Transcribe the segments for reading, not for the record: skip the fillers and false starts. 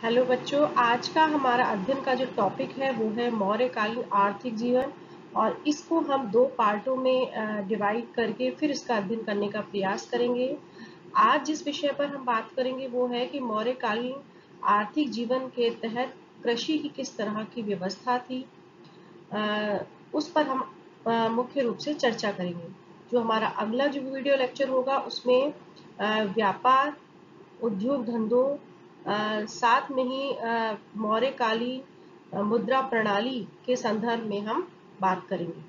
Hello बच्चों, आज का हमारा अध्ययन का जो टॉपिक है वो है मौर्यकालीन आर्थिक जीवन। और इसको हम दो पार्टों में डिवाइड करके फिर इसका अध्ययन करने का प्रयास करेंगे। आज जिस विषय पर हम बात करेंगे वो है कि मौर्यकालीन आर्थिक जीवन के तहत कृषि की किस तरह की व्यवस्था थी। उस पर हम मुख्य रूप से चर्चा करेंगे। जो हमारा अगला जो वीडियो लेक्चर होगा उसमें व्यापार, उद्योग धंधों, साथ में ही मौर्यकालीन मुद्रा प्रणाली के संदर्भ में हम बात करेंगे।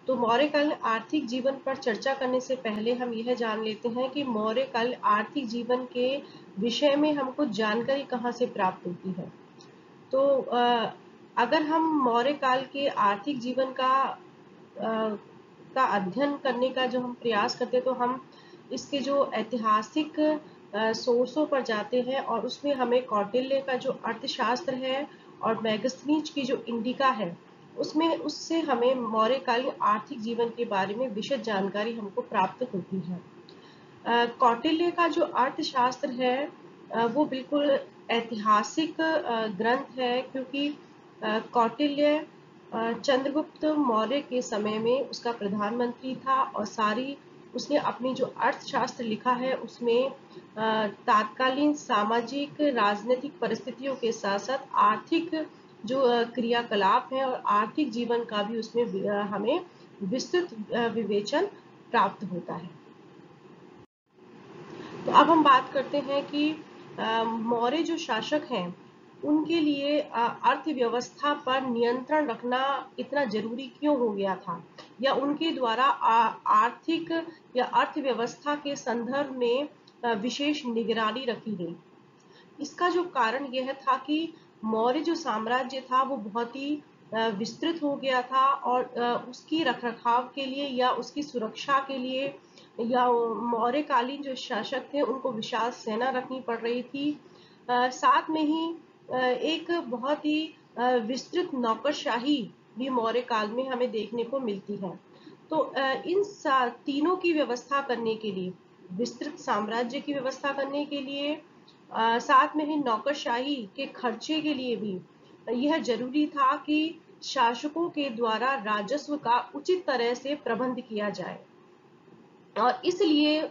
तो मौर्यकालीन आर्थिक जीवन पर चर्चा करने से पहले हम यह जान लेते हैं कि मौर्यकालीन आर्थिक जीवन के विषय में हमको जानकारी कहाँ से प्राप्त होती है। तो अगर हम मौर्य काल के आर्थिक जीवन का अध्ययन करने का जो हम प्रयास करते हैं तो हम इसके जो ऐतिहासिक सोर्सों पर जाते हैं और उसमें हमें कौटिल्य का जो अर्थशास्त्र है और मैगस्थनीज की जो इंडिका है उससे हमें मौर्यकालीन आर्थिक जीवन के बारे में विशद जानकारी हमको प्राप्त होती है। कौटिल्य का जो अर्थशास्त्र है वो बिल्कुल ऐतिहासिक ग्रंथ है, क्योंकि कौटिल्य चंद्रगुप्त मौर्य के समय में उसका प्रधानमंत्री था और सारी उसने अपनी जो अर्थशास्त्र लिखा है उसमें तात्कालीन सामाजिक राजनीतिक परिस्थितियों के साथ साथ आर्थिक जो क्रियाकलाप है और आर्थिक जीवन का भी उसमें हमें विस्तृत विवेचन प्राप्त होता है। तो अब हम बात करते हैं कि मौर्य जो शासक हैं उनके लिए अर्थव्यवस्था पर नियंत्रण रखना इतना जरूरी क्यों हो गया था, या उनके द्वारा आर्थिक या अर्थव्यवस्था के संदर्भ में विशेष निगरानी रखी गई। इसका जो कारण यह था कि मौर्य जो साम्राज्य था वो बहुत ही विस्तृत हो गया था और उसकी रखरखाव के लिए या उसकी सुरक्षा के लिए या मौर्यकालीन जो शासक थे उनको विशाल सेना रखनी पड़ रही थी। साथ में ही एक बहुत ही विस्तृत नौकरशाही भी मौर्य काल में हमें देखने को मिलती है। तो इन तीनों की व्यवस्था करने के लिए, विस्तृत साम्राज्य की व्यवस्था करने के लिए, साथ में ही नौकरशाही के खर्चे के लिए भी यह जरूरी था कि शासकों के द्वारा राजस्व का उचित तरह से प्रबंध किया जाए। और इसलिए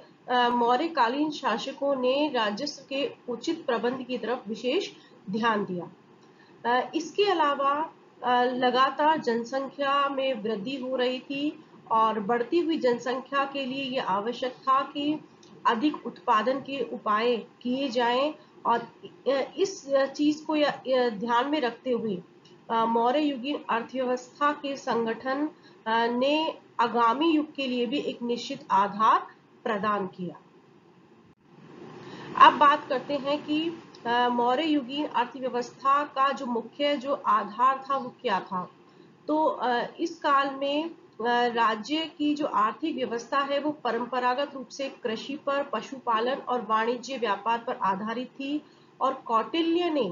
मौर्यकालीन शासकों ने राजस्व के उचित प्रबंध की तरफ विशेष ध्यान दिया। इसके अलावा लगातार जनसंख्या में वृद्धि हो रही थी और बढ़ती हुई जनसंख्या के लिए ये आवश्यक था कि अधिक उत्पादन के उपाय किए जाएं। और इस चीज को ध्यान में रखते हुए मौर्य युगीन अर्थव्यवस्था के संगठन ने आगामी युग के लिए भी एक निश्चित आधार प्रदान किया। अब बात करते हैं कि मौर्य युगीन अर्थव्यवस्था का जो मुख्य जो आधार था वो क्या था। तो इस काल में राज्य की जो आर्थिक व्यवस्था है वो परंपरागत रूप से कृषि पर, पशुपालन और वाणिज्य व्यापार पर आधारित थी। और कौटिल्य ने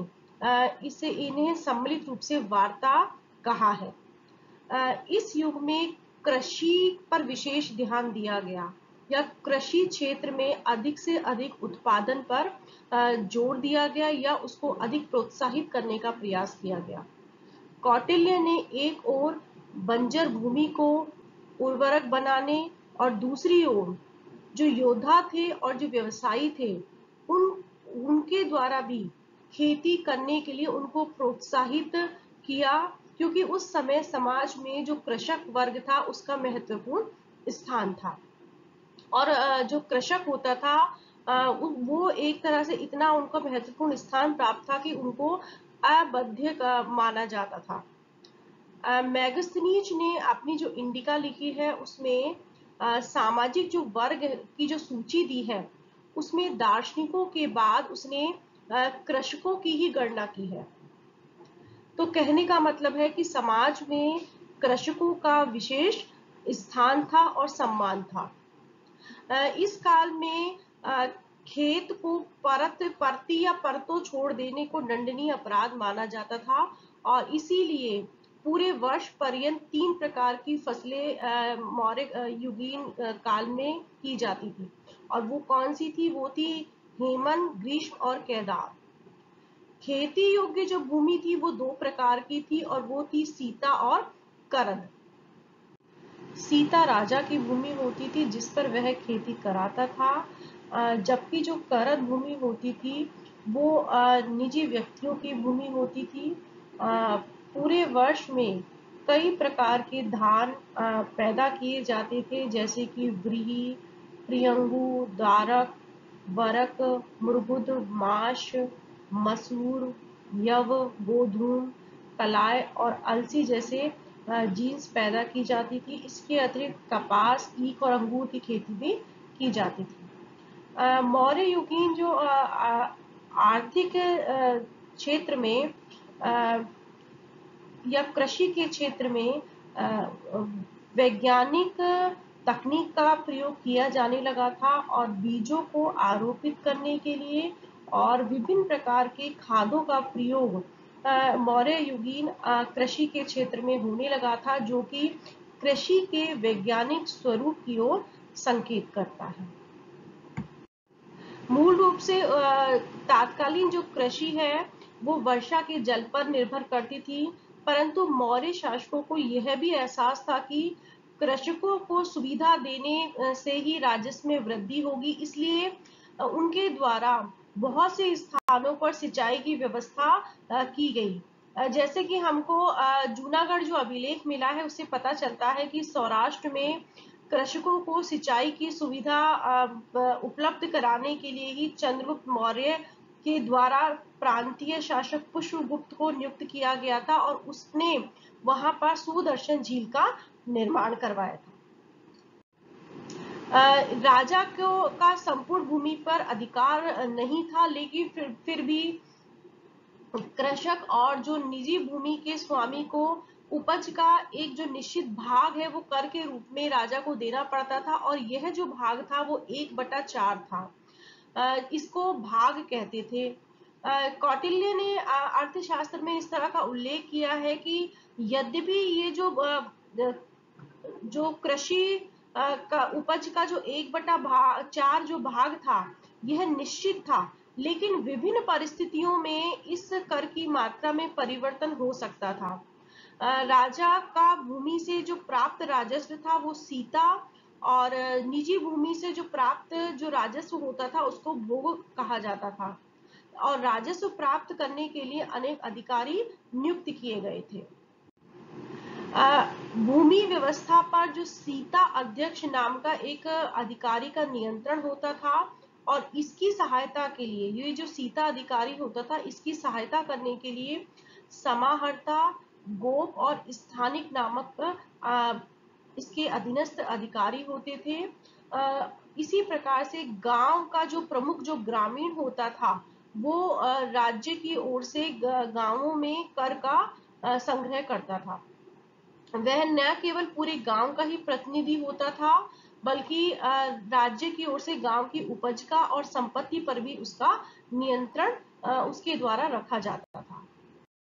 इन्हें सम्मिलित रूप से वार्ता कहा है। इस युग में कृषि पर विशेष ध्यान दिया गया या कृषि क्षेत्र में अधिक से अधिक उत्पादन पर जोर दिया गया या उसको अधिक प्रोत्साहित करने का प्रयास किया गया। कौटिल्य ने एक ओर बंजर भूमि को उर्वरक बनाने और दूसरी ओर जो योद्धा थे और जो व्यवसायी थे उनके द्वारा भी खेती करने के लिए उनको प्रोत्साहित किया, क्योंकि उस समय समाज में जो कृषक वर्ग था उसका महत्वपूर्ण स्थान था। और जो कृषक होता था वो एक तरह से इतना उनका महत्वपूर्ण स्थान प्राप्त था कि उनको अबाध्य माना जाता था। मैगस्थनीज ने अपनी जो इंडिका लिखी है उसमें सामाजिक जो वर्ग की जो सूची दी है उसमें दार्शनिकों के बाद उसने कृषकों की ही गणना की है। तो कहने का मतलब है कि समाज में कृषकों का विशेष स्थान था और सम्मान था। इस काल में खेत को परती या परतों छोड़ देने को दंडनीय अपराध माना जाता था और इसीलिए पूरे वर्ष पर्यंत 3 प्रकार की फसलें मौर्य युगीन काल में की जाती थी। और वो कौन सी थी? वो थी हेमंत, ग्रीष्म और केदार। खेती योग्य जो भूमि थी वो दो प्रकार की थी, और वो थी सीता और करद। सीता राजा की भूमि होती थी जिस पर वह खेती कराता था, जबकि जो करद भूमि होती थी वो निजी व्यक्तियों की भूमि होती थी। पूरे वर्ष में कई प्रकार के धान पैदा किए जाते थे, जैसे कि व्रीहि, प्रियंगु, दारक, बरक, मुरगुद, माश, मसूर, यव, गोधूम, कलाय और अलसी जैसे जीन्स पैदा की जाती थी। इसके अतिरिक्त कपास, ईख और अंगूर की खेती भी की जाती थी। मौर्य युगीन जो आर्थिक क्षेत्र में या कृषि के क्षेत्र में वैज्ञानिक तकनीक का प्रयोग किया जाने लगा था, और बीजों को आरोपित करने के लिए और विभिन्न प्रकार के खादों का प्रयोग मौर्य युगीन कृषि के क्षेत्र में होने लगा था, जो कि कृषि के वैज्ञानिक स्वरूप की ओर संकेत करता है। मूल रूप से तात्कालीन जो कृषि है वो वर्षा के जल पर निर्भर करती थी, परंतु मौर्य शासकों को यह भी एहसास था कि कृषकों को सुविधा देने से ही राजस्व में वृद्धि होगी, इसलिए उनके द्वारा बहुत से स्थानों पर सिंचाई की व्यवस्था की गई। जैसे कि हमको जूनागढ़ जो अभिलेख मिला है उससे पता चलता है कि सौराष्ट्र में कृषकों को सिंचाई की सुविधा उपलब्ध कराने के लिए ही चंद्रगुप्त मौर्य के द्वारा प्रांतीय शासक पुष्यगुप्त को नियुक्त किया गया था, और उसने वहां पर सुदर्शन झील का निर्माण करवाया था। राजा का संपूर्ण भूमि पर अधिकार नहीं था, लेकिन फिर भी कृषक और जो निजी भूमि के स्वामी को उपज का एक जो निश्चित भाग है वो कर के रूप में राजा को देना पड़ता था, और यह जो भाग था वो 1/4 था। इसको भाग कहते थे। कौटिल्य ने अर्थशास्त्र में इस तरह का उल्लेख किया है कि यद्यपि ये जो कृषि का उपज का जो 1/4 जो भाग था यह निश्चित था, लेकिन विभिन्न परिस्थितियों में इस कर की मात्रा में परिवर्तन हो सकता था। राजा का भूमि से जो प्राप्त राजस्व था वो सीता, और निजी भूमि से जो प्राप्त जो राजस्व होता था उसको भोग कहा जाता था, और राजस्व प्राप्त करने के लिए अनेक अधिकारी नियुक्त किए गए थे। भूमि व्यवस्था पर जो सीता अध्यक्ष नाम का एक अधिकारी का नियंत्रण होता था, और इसकी सहायता के लिए ये जो सीता अधिकारी होता था इसकी सहायता करने के लिए समाहर्ता, गोप और स्थानिक नामक इसके अधीनस्थ अधिकारी होते थे। इसी प्रकार से गांव का जो प्रमुख जो ग्रामीण होता था वो राज्य की ओर से गांवों में कर का संग्रह करता था। वह न केवल पूरे गांव का ही प्रतिनिधि होता था, बल्कि राज्य की ओर से गांव की उपज का और संपत्ति पर भी उसका नियंत्रण उसके द्वारा रखा जाता था।